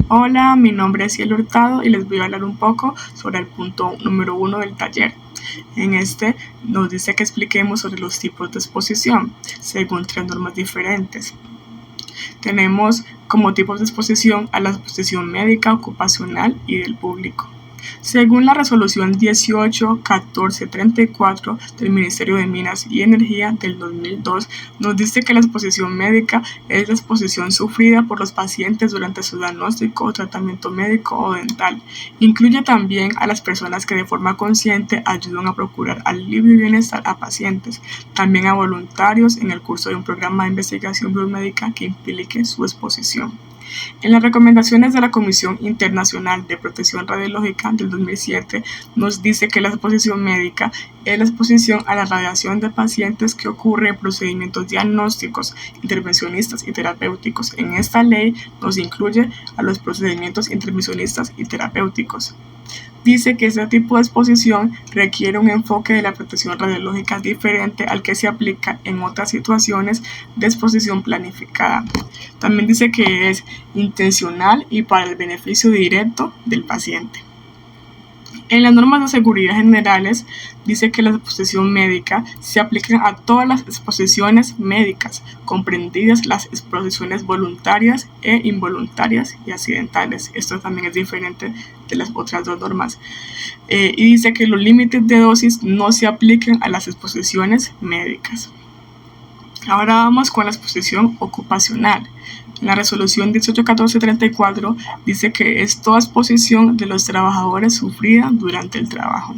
Hola, mi nombre es Cielo Hurtado y les voy a hablar un poco sobre el punto número 1 del taller. En este nos dice que expliquemos sobre los tipos de exposición según 3 normas diferentes. Tenemos como tipos de exposición a la exposición médica, ocupacional y del público. Según la resolución 18-1434 del Ministerio de Minas y Energía del 2002, nos dice que la exposición médica es la exposición sufrida por los pacientes durante su diagnóstico o tratamiento médico o dental. Incluye también a las personas que de forma consciente ayudan a procurar alivio y bienestar a pacientes, también a voluntarios en el curso de un programa de investigación biomédica que implique su exposición. En las recomendaciones de la Comisión Internacional de Protección Radiológica del 2007 nos dice que la exposición médica es la exposición a la radiación de pacientes que ocurre en procedimientos diagnósticos, intervencionistas y terapéuticos. En esta ley nos incluye a los procedimientos intervencionistas y terapéuticos. Dice que este tipo de exposición requiere un enfoque de la protección radiológica diferente al que se aplica en otras situaciones de exposición planificada. También dice que es intencional y para el beneficio directo del paciente. En las normas de seguridad generales dice que la exposición médica se aplica a todas las exposiciones médicas, comprendidas las exposiciones voluntarias e involuntarias y accidentales. Esto también es diferente de las otras dos normas. Y dice que los límites de dosis no se aplican a las exposiciones médicas. Ahora vamos con la exposición ocupacional. La resolución 18-1434 dice que es toda exposición de los trabajadores sufrida durante el trabajo.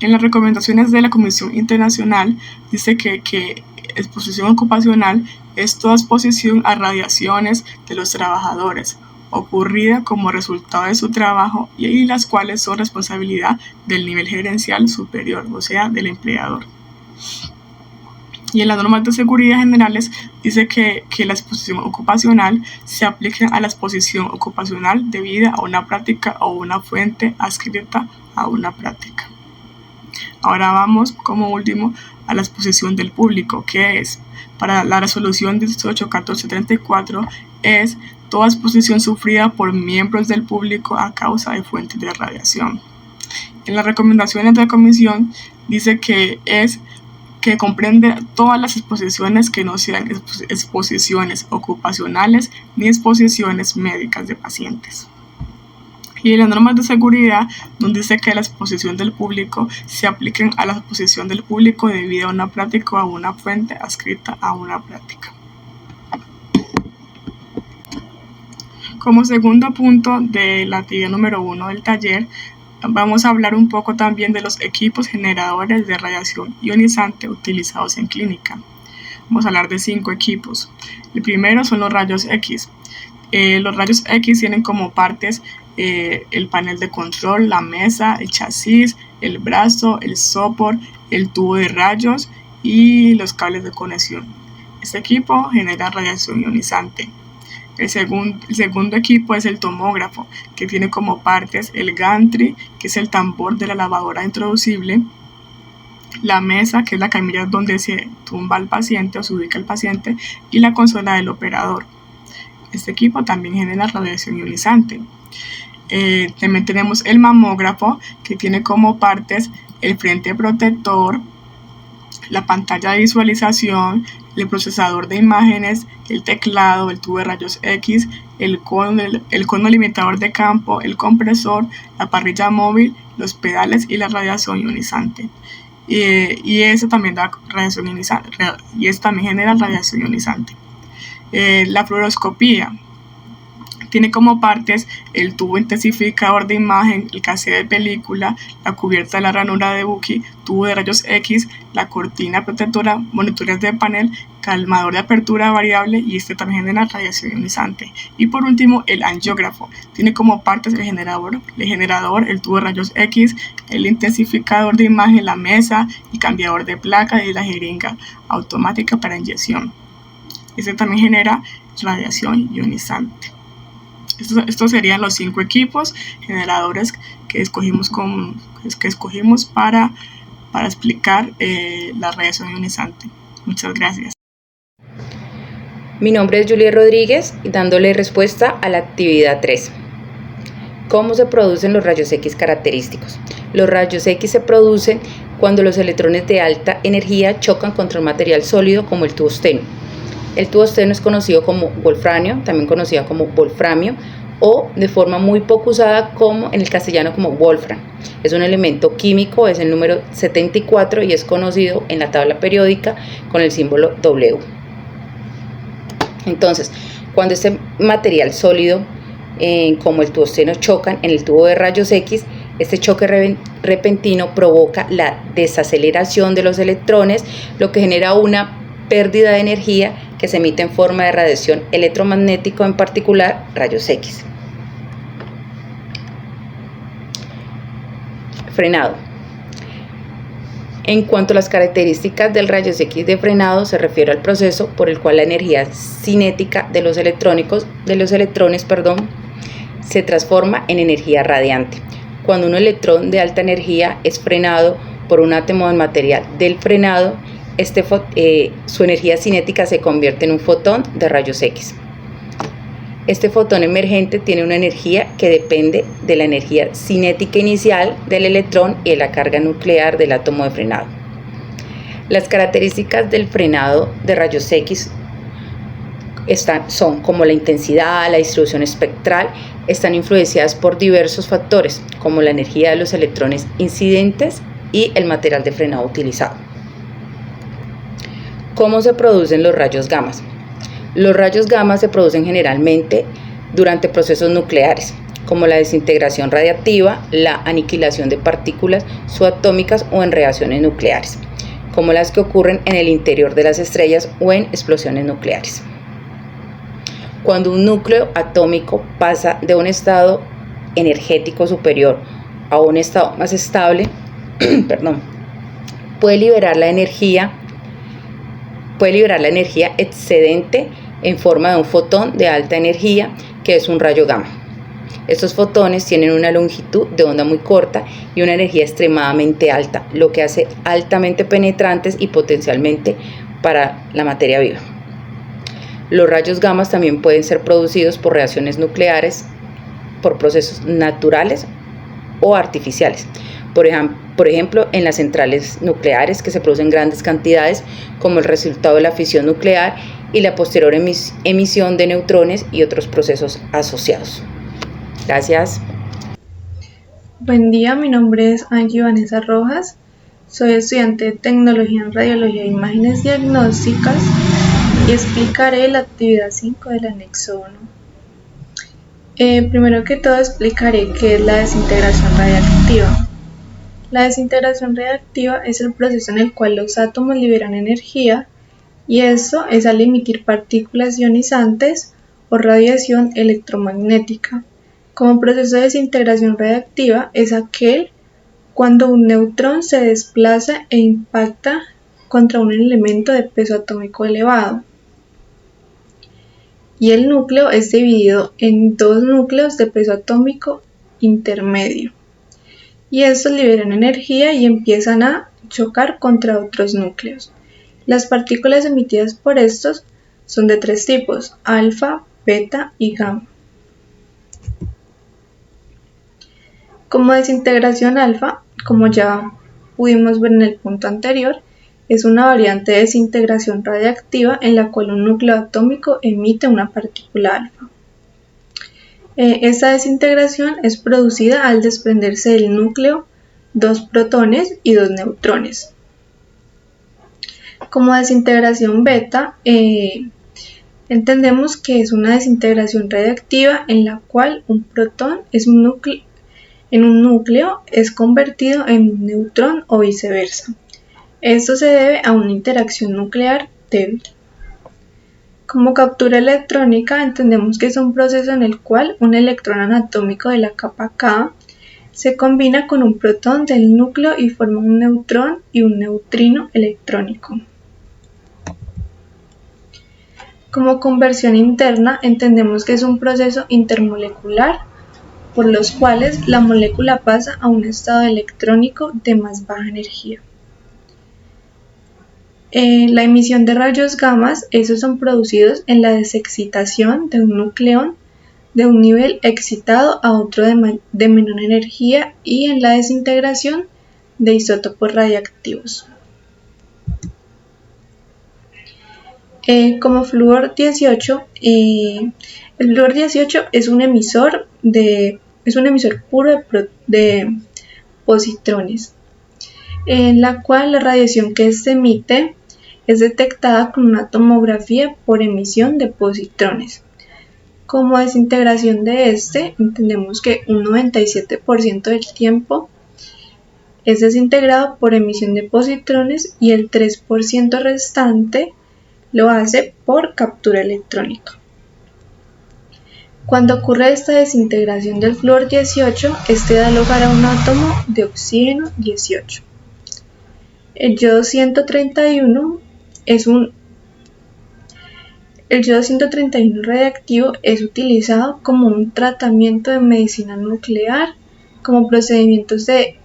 En las recomendaciones de la Comisión Internacional dice que exposición ocupacional es toda exposición a radiaciones de los trabajadores ocurrida como resultado de su trabajo y las cuales son responsabilidad del nivel gerencial superior, o sea, del empleador. Y en las normas de seguridad generales dice que la exposición ocupacional se aplica a la exposición ocupacional debida a una práctica o una fuente adscrita a una práctica. Ahora vamos, como último, a la exposición del público, que es, para la resolución 18-1434, es toda exposición sufrida por miembros del público a causa de fuentes de radiación. En las recomendaciones de la Comisión dice que comprende todas las exposiciones que no sean exposiciones ocupacionales ni exposiciones médicas de pacientes. Y en las normas de seguridad nos dice que la exposición del público se apliquen a la exposición del público debido a una práctica o a una fuente adscrita a una práctica. Como segundo punto de la actividad número 1 del taller, vamos a hablar un poco también de los equipos generadores de radiación ionizante utilizados en clínica. Vamos a hablar de 5 equipos. El primero son los rayos X. Los rayos X tienen como partes el panel de control, la mesa, el chasis, el brazo, el sopor, el tubo de rayos y los cables de conexión. Este equipo genera radiación ionizante. El segundo equipo es el tomógrafo, que tiene como partes el gantry, que es el tambor de la lavadora introducible, la mesa, que es la camilla donde se tumba el paciente o se ubica el paciente, y la consola del operador. Este equipo también genera radiación ionizante. También tenemos el mamógrafo, que tiene como partes el frente protector, la pantalla de visualización, el procesador de imágenes, el teclado, el tubo de rayos X, el cono limitador de campo, el compresor, la parrilla móvil, los pedales y la radiación ionizante. Y eso también da radiación ionizante, y eso también genera radiación ionizante. La fluoroscopía tiene como partes el tubo intensificador de imagen, el cassette de película, la cubierta de la ranura de Bucky, tubo de rayos X, la cortina protectora, monitores de panel, calmador de apertura variable y este también genera radiación ionizante. Y por último, el angiógrafo. Tiene como partes el generador, el tubo de rayos X, el intensificador de imagen, la mesa, el cambiador de placa y la jeringa automática para inyección. Este también genera radiación ionizante. Estos serían los 5 equipos generadores que escogimos para explicar la radiación ionizante. Muchas gracias. Mi nombre es Juliet Rodríguez y dándole respuesta a la actividad 3. ¿Cómo se producen los rayos X característicos? Los rayos X se producen cuando los electrones de alta energía chocan contra un material sólido como el tungsteno. El tungsteno es conocido como wolframio, también conocido como wolframio, o de forma muy poco usada como en el castellano como wolfram. Es un elemento químico, es el número 74 y es conocido en la tabla periódica con el símbolo W. Entonces, cuando este material sólido como el tungsteno chocan en el tubo de rayos X, este choque repentino provoca la desaceleración de los electrones, lo que genera una pérdida de energía que se emite en forma de radiación electromagnética, en particular rayos X. Frenado. En cuanto a las características del rayos X de frenado, se refiere al proceso por el cual la energía cinética de los electrones, se transforma en energía radiante. Cuando un electrón de alta energía es frenado por un átomo del material del frenado, su energía cinética se convierte en un fotón de rayos X. Este fotón emergente tiene una energía que depende de la energía cinética inicial del electrón y de la carga nuclear del átomo de frenado. Las características del frenado de rayos X son como la intensidad, la distribución espectral, están influenciadas por diversos factores, como la energía de los electrones incidentes y el material de frenado utilizado. ¿Cómo se producen los rayos gamma? Los rayos gamma se producen generalmente durante procesos nucleares, como la desintegración radiactiva, la aniquilación de partículas subatómicas o en reacciones nucleares, como las que ocurren en el interior de las estrellas o en explosiones nucleares. Cuando un núcleo atómico pasa de un estado energético superior a un estado más estable, puede liberar la energía excedente en forma de un fotón de alta energía, que es un rayo gamma. Estos fotones tienen una longitud de onda muy corta y una energía extremadamente alta, lo que hace altamente penetrantes y potencialmente para la materia viva. Los rayos gamma también pueden ser producidos por reacciones nucleares, por procesos naturales o artificiales. Por ejemplo, en las centrales nucleares, que se producen grandes cantidades como el resultado de la fisión nuclear y la posterior emisión de neutrones y otros procesos asociados. Gracias. Buen día, mi nombre es Angie Vanessa Rojas, soy estudiante de Tecnología en Radiología e Imágenes Diagnósticas y explicaré la actividad 5 del anexo 1. Primero que todo explicaré qué es la desintegración radiactiva. La desintegración radiactiva es el proceso en el cual los átomos liberan energía, y esto es al emitir partículas ionizantes o radiación electromagnética. Como proceso de desintegración radiactiva es aquel cuando un neutrón se desplaza e impacta contra un elemento de peso atómico elevado, y el núcleo es dividido en dos núcleos de peso atómico intermedio, y estos liberan energía y empiezan a chocar contra otros núcleos. Las partículas emitidas por estos son de tres tipos: alfa, beta y gamma. Como desintegración alfa, como ya pudimos ver en el punto anterior, es una variante de desintegración radiactiva en la cual un núcleo atómico emite una partícula alfa. Esta desintegración es producida al desprenderse del núcleo dos protones y dos neutrones. Como desintegración beta, entendemos que es una desintegración radiactiva en la cual un protón es un núcleo es convertido en un neutrón o viceversa. Esto se debe a una interacción nuclear débil. Como captura electrónica, entendemos que es un proceso en el cual un electrón anatómico de la capa K se combina con un protón del núcleo y forma un neutrón y un neutrino electrónico. Como conversión interna, entendemos que es un proceso intermolecular por los cuales la molécula pasa a un estado electrónico de más baja energía. La emisión de rayos gamma, esos son producidos en la desexcitación de un nucleón de un nivel excitado a otro de menor energía y en la desintegración de isótopos radiactivos. Como flúor 18, el flúor 18 es un emisor puro de positrones, en la cual la radiación que se emite es detectada con una tomografía por emisión de positrones. Como desintegración de entendemos que un 97% del tiempo es desintegrado por emisión de positrones y el 3% restante lo hace por captura electrónica. Cuando ocurre esta desintegración del flúor 18, da lugar a un átomo de oxígeno 18. El yodo 131 radiactivo es utilizado como un tratamiento de medicina nuclear, como procedimientos de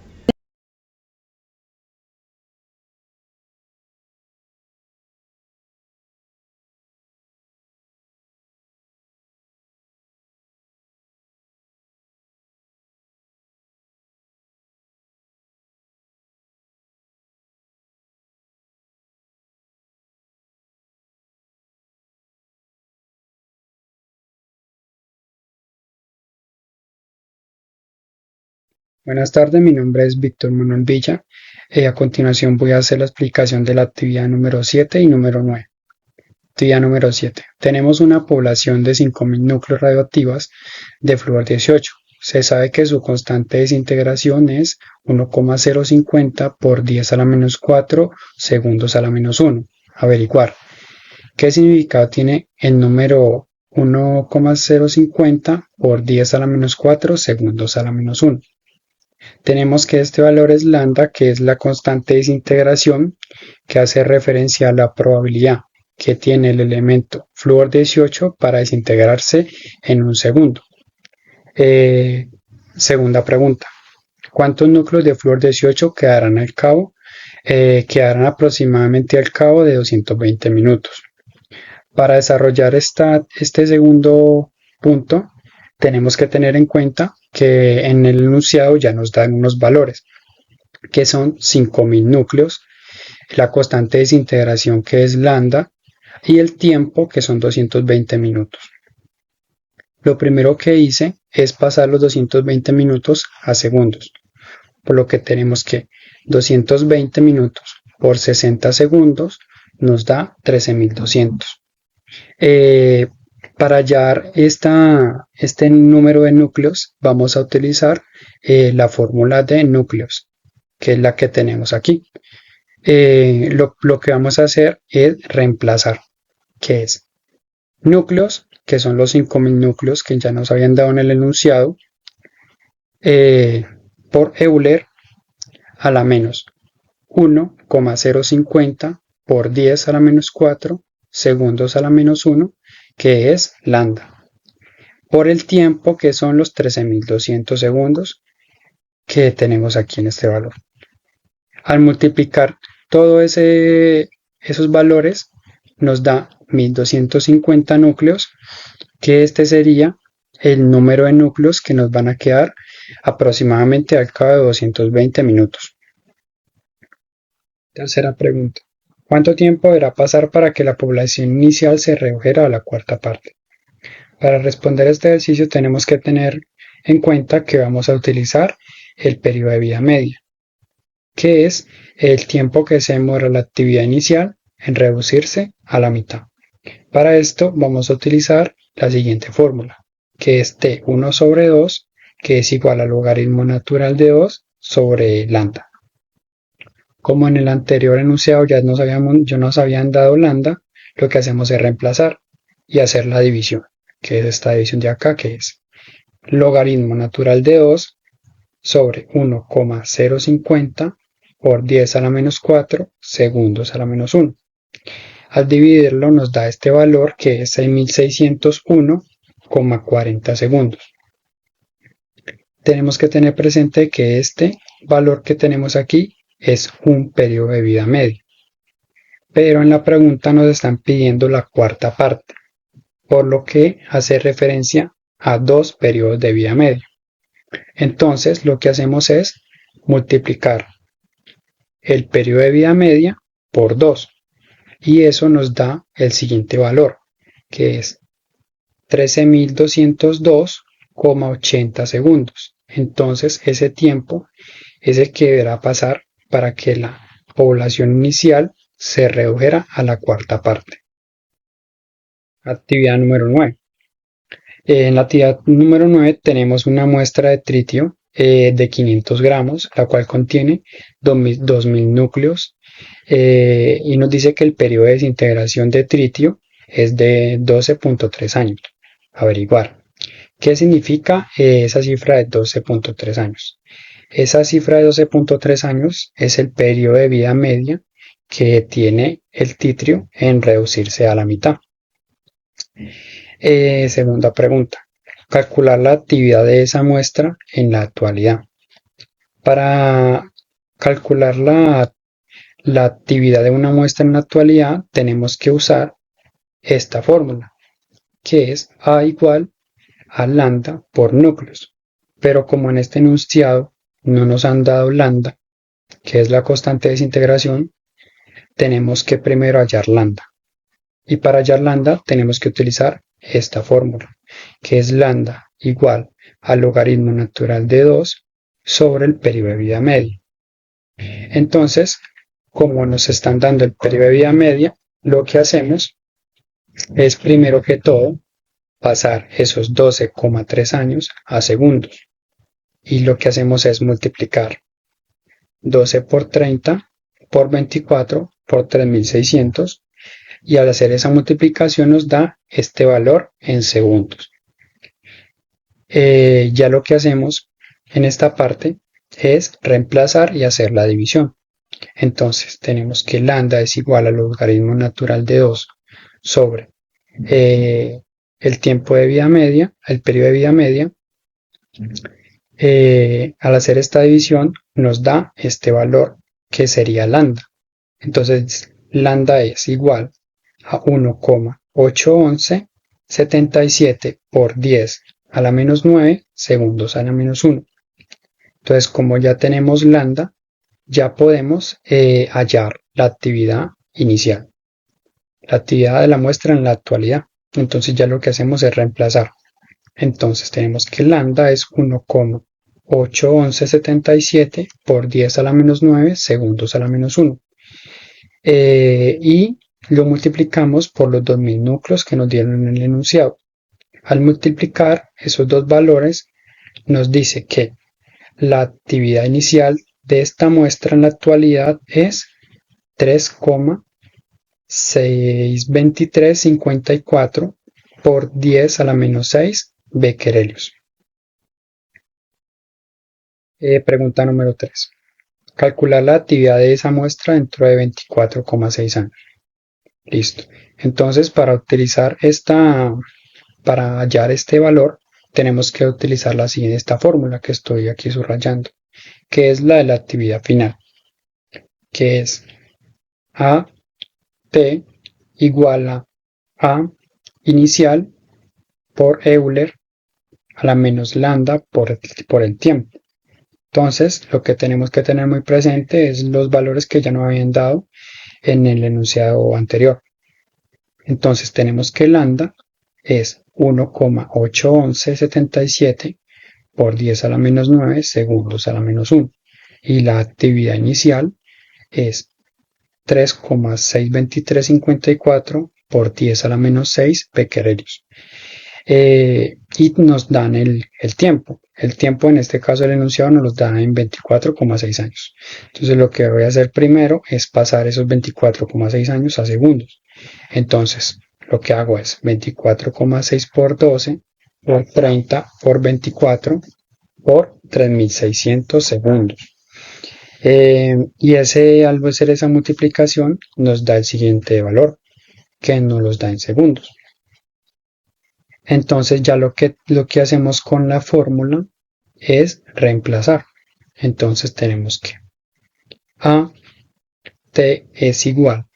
Buenas tardes, mi nombre es Víctor Manuel Villa. A continuación voy a hacer la explicación de la actividad número 7 y número 9. Actividad número 7. Tenemos una población de 5.000 núcleos radioactivos de flúor 18. Se sabe que su constante de desintegración es 1,050 por 10 a la menos 4 segundos a la menos 1. Averiguar. ¿Qué significado tiene el número 1,050 por 10 a la menos 4 segundos a la menos 1? Tenemos que este valor es lambda, que es la constante de desintegración, que hace referencia a la probabilidad que tiene el elemento flúor 18 para desintegrarse en un segundo. Segunda pregunta. ¿Cuántos núcleos de flúor 18 quedarán al cabo? Quedarán aproximadamente al cabo de 220 minutos. Para desarrollar este segundo punto, tenemos que tener en cuenta que en el enunciado ya nos dan unos valores, que son 5.000 núcleos, la constante de desintegración que es lambda y el tiempo que son 220 minutos. Lo primero que hice es pasar los 220 minutos a segundos, por lo que tenemos que 220 minutos por 60 segundos nos da 13.200. Para hallar este número de núcleos vamos a utilizar la fórmula de núcleos, que es la que tenemos aquí. Lo que vamos a hacer es reemplazar, que es núcleos, que son los 5.000 núcleos que ya nos habían dado en el enunciado, por Euler a la menos 1,050 por 10 a la menos 4 segundos a la menos 1, que es lambda, por el tiempo que son los 13.200 segundos que tenemos aquí en este valor. Al multiplicar todos esos valores nos da 1.250 núcleos, que este sería el número de núcleos que nos van a quedar aproximadamente al cabo de 220 minutos. Tercera pregunta. ¿Cuánto tiempo deberá pasar para que la población inicial se redujera a la cuarta parte? Para responder a este ejercicio tenemos que tener en cuenta que vamos a utilizar el periodo de vida media, que es el tiempo que se demora la actividad inicial en reducirse a la mitad. Para esto vamos a utilizar la siguiente fórmula, que es T1 sobre 2, que es igual al logaritmo natural de 2 sobre lambda. Como en el anterior enunciado ya nos habían dado lambda, lo que hacemos es reemplazar y hacer la división, que es esta división de acá, que es logaritmo natural de 2 sobre 1,050 por 10 a la menos 4 segundos a la menos 1. Al dividirlo nos da este valor, que es 6.601,40 segundos. Tenemos que tener presente que este valor que tenemos aquí es un periodo de vida medio. pero en la pregunta nos están pidiendo la cuarta parte, por lo que hace referencia a 2 periodos de vida media. Entonces lo que hacemos es multiplicar el periodo de vida media por 2 y eso nos da el siguiente valor, que es 13.202,80 segundos. Entonces ese tiempo es el que deberá pasar para que la población inicial se redujera a la cuarta parte. Actividad número 9. En la actividad número 9 tenemos una muestra de tritio de 500 gramos, la cual contiene 2000 núcleos y nos dice que el periodo de desintegración de tritio es de 12.3 años. Averiguar. ¿Qué significa esa cifra de 12.3 años? Esa cifra de 12.3 años es el periodo de vida media que tiene el tritio en reducirse a la mitad. Segunda pregunta. Calcular la actividad de esa muestra en la actualidad. Para calcular la actividad de una muestra en la actualidad tenemos que usar esta fórmula, que es A igual a lambda por núcleos. Pero como en este enunciado no nos han dado lambda, que es la constante de desintegración, tenemos que primero hallar lambda. Y para hallar lambda tenemos que utilizar esta fórmula, que es lambda igual al logaritmo natural de 2 sobre el periodo de vida media. Entonces, como nos están dando el periodo de vida media, lo que hacemos es primero que todo pasar esos 12,3 años a segundos. Y lo que hacemos es multiplicar 12 por 30 por 24 por 3600 y al hacer esa multiplicación nos da este valor en segundos. Ya lo que hacemos en esta parte es reemplazar y hacer la división. Entonces tenemos que lambda es igual al logaritmo natural de 2 sobre el tiempo de vida media, el periodo de vida media. Al hacer esta división nos da este valor que sería lambda. Entonces lambda es igual a 1,81177 por 10 a la menos 9 segundos a la menos 1. Entonces, como ya tenemos lambda, ya podemos hallar la actividad inicial, la actividad de la muestra en la actualidad. Entonces ya lo que hacemos es reemplazar. Entonces tenemos que lambda es 1,81177 por 10 a la menos 9 segundos a la menos 1. Y lo multiplicamos por los 2000 núcleos que nos dieron en el enunciado. Al multiplicar esos dos valores nos dice que la actividad inicial de esta muestra en la actualidad es 3,62354 por 10 a la menos 6 becquerelios. Pregunta número 3. Calcular la actividad de esa muestra dentro de 24,6 años. Listo. Entonces, para hallar este valor, tenemos que utilizar esta fórmula que estoy aquí subrayando, que es la de la actividad final, que es AT igual a A inicial por Euler a la menos lambda por el tiempo. Entonces, lo que tenemos que tener muy presente es los valores que ya nos habían dado en el enunciado anterior. Entonces, tenemos que lambda es 1,81177 por 10 a la menos 9 segundos a la menos 1. Y la actividad inicial es 3,62354 por 10 a la menos 6 becquerelios. Y nos dan el tiempo. El tiempo en este caso el enunciado nos lo da en 24,6 años. Entonces lo que voy a hacer primero es pasar esos 24,6 años a segundos. Entonces lo que hago es 24,6 por 12 por 30 por 24 por 3600 segundos. Y al hacer esa multiplicación nos da el siguiente valor, que nos los da en segundos. Entonces ya lo que hacemos con la fórmula es reemplazar. Entonces tenemos que AT es igual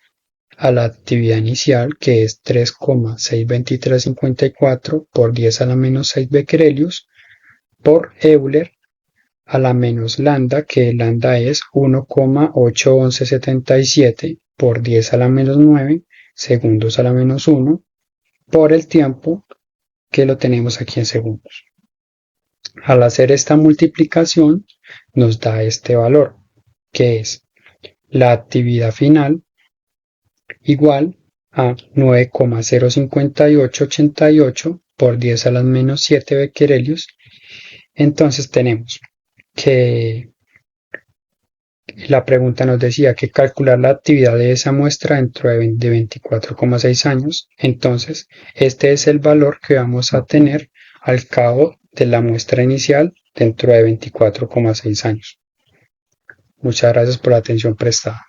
a la actividad inicial, que es 3,62354 por 10 a la menos 6 becquerelios, por Euler a la menos lambda, que lambda es 1,81177 por 10 a la menos 9 segundos a la menos 1, por el tiempo, que lo tenemos aquí en segundos. Al hacer esta multiplicación nos da este valor, que es la actividad final igual a 9,05888 por 10 a la menos 7 becquerelios. Entonces tenemos que la pregunta nos decía que calcular la actividad de esa muestra dentro de 24,6 años. Entonces, este es el valor que vamos a tener al cabo de la muestra inicial dentro de 24,6 años. Muchas gracias por la atención prestada.